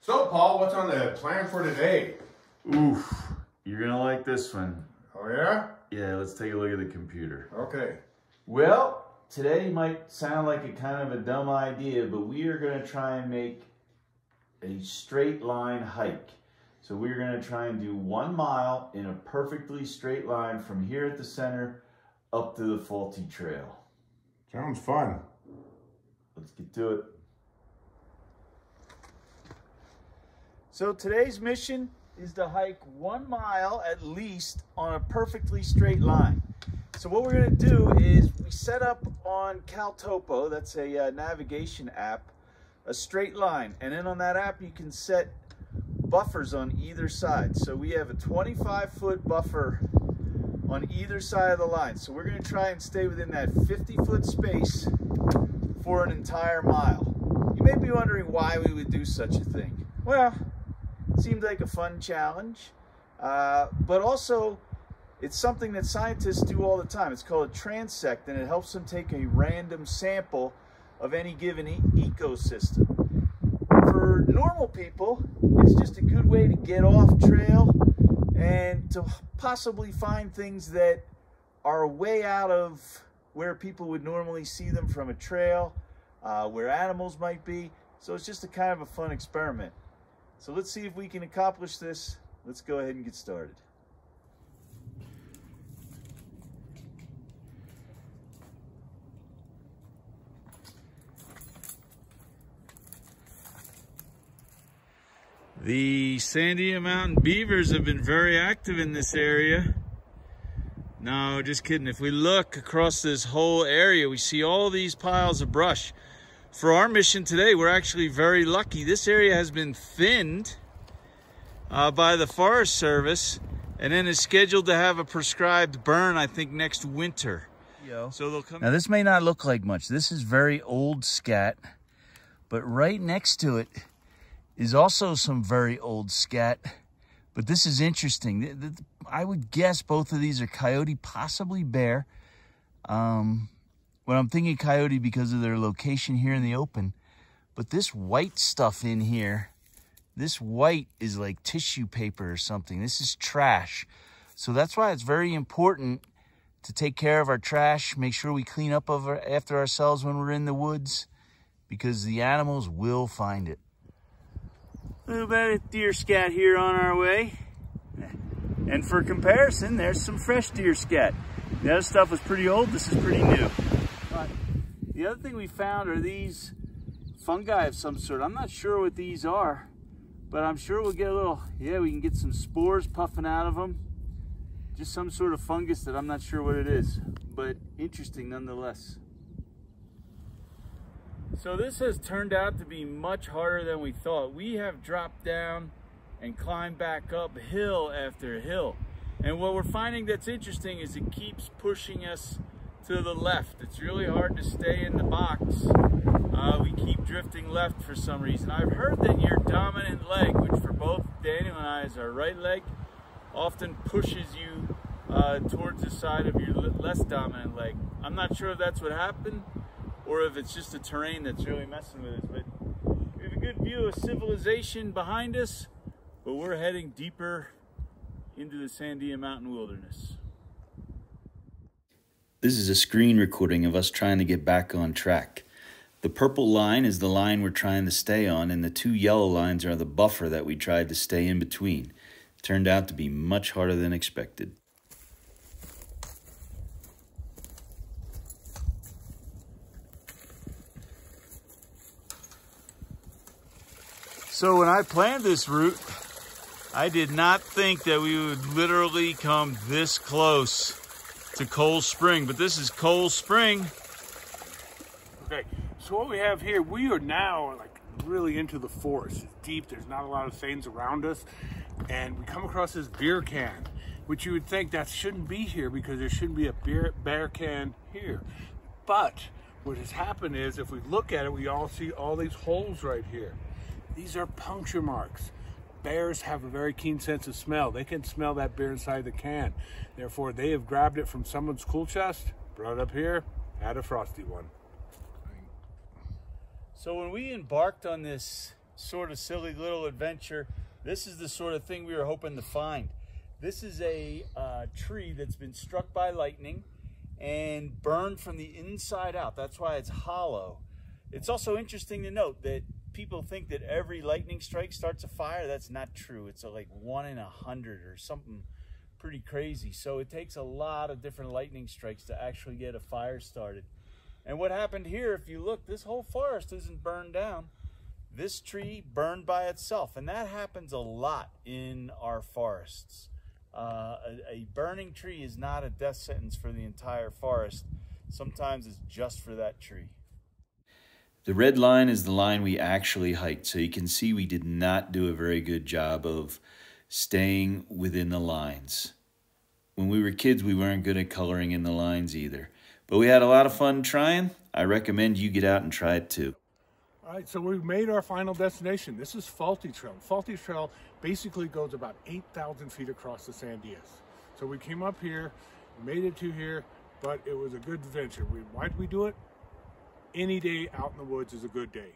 So, Paul, what's on the plan for today? Oof, you're gonna like this one. Oh, yeah? Yeah, let's take a look at the computer. Okay. Well, today might sound like a kind of a dumb idea, but we are gonna try and make a straight line hike. So we're gonna try and do 1 mile in a perfectly straight line from here at the center up to the Faulty Trail. Sounds fun. Let's get to it. So today's mission is to hike 1 mile at least on a perfectly straight line. So what we're gonna do is we set up on CalTopo, that's a navigation app, a straight line. And then on that app you can set buffers on either side. So we have a 25-foot buffer on either side of the line. So we're gonna try and stay within that 50-foot space for an entire mile. You may be wondering why we would do such a thing. Well, it seemed like a fun challenge, but also it's something that scientists do all the time. It's called a transect, and it helps them take a random sample of any given ecosystem. For normal people, it's just a good way to get off trail and to possibly find things that are way out of where people would normally see them from a trail, where animals might be. So it's just a kind of a fun experiment. So let's see if we can accomplish this. Let's go ahead and get started. The Sandia Mountain beavers have been very active in this area. No, just kidding. If we look across this whole area, we see all these piles of brush. For our mission today, we're actually very lucky. This area has been thinned by the Forest Service and then is scheduled to have a prescribed burn, I think, next winter. So they'll come. Now, this may not look like much. This is very old scat, but right next to it is also some very old scat. But this is interesting. I would guess both of these are coyote, possibly bear. Well, I'm thinking coyote because of their location here in the open. But this white stuff in here, this white is like tissue paper or something. This is trash. So that's why it's very important to take care of our trash, make sure we clean up after ourselves when we're in the woods, because the animals will find it. A little bit of deer scat here on our way. And for comparison, there's some fresh deer scat. The other stuff was pretty old, this is pretty new. But the other thing we found are these fungi of some sort. I'm not sure what these are, but I'm sure we'll get a little, yeah, we can get some spores puffing out of them. Just some sort of fungus that I'm not sure what it is, but interesting nonetheless. So this has turned out to be much harder than we thought. We have dropped down and climbed back up hill after hill. And what we're finding that's interesting is it keeps pushing us to the left. It's really hard to stay in the box. We keep drifting left for some reason. I've heard that your dominant leg, which for both Daniel and I is our right leg, often pushes you towards the side of your less dominant leg. I'm not sure if that's what happened or if it's just the terrain that's really messing with us, but we have a good view of civilization behind us, but we're heading deeper into the Sandia Mountain wilderness. This is a screen recording of us trying to get back on track. The purple line is the line we're trying to stay on, and the 2 yellow lines are the buffer that we tried to stay in between. It turned out to be much harder than expected. So when I planned this route, I did not think that we would literally come this close to Coal Spring, but this is Coal Spring. Okay, so what we have here, we are now like really into the forest. It's deep, there's not a lot of things around us, and we come across this beer can, which you would think that shouldn't be here because there shouldn't be a bear can here. But what has happened is, if we look at it, we all see all these holes right here. These are puncture marks. Bears have a very keen sense of smell. They can smell that beer inside the can. Therefore, they have grabbed it from someone's cool chest, brought it up here, had a frosty one. So when we embarked on this sort of silly little adventure, this is the sort of thing we were hoping to find. This is a tree that's been struck by lightning and burned from the inside out. That's why it's hollow. It's also interesting to note that people think that every lightning strike starts a fire. That's not true. It's like 1 in 100 or something pretty crazy. So it takes a lot of different lightning strikes to actually get a fire started. And what happened here, if you look, this whole forest isn't burned down. This tree burned by itself, and that happens a lot in our forests. A burning tree is not a death sentence for the entire forest. Sometimes it's just for that tree. The red line is the line we actually hiked, so you can see we did not do a very good job of staying within the lines. When we were kids, we weren't good at coloring in the lines either. But we had a lot of fun trying. I recommend you get out and try it too. All right, so we've made our final destination. This is Faulty Trail. Faulty Trail basically goes about 8,000 feet across the Sandias. So we came up here, made it to here, but it was a good adventure. Why did we do it? Any day out in the woods is a good day.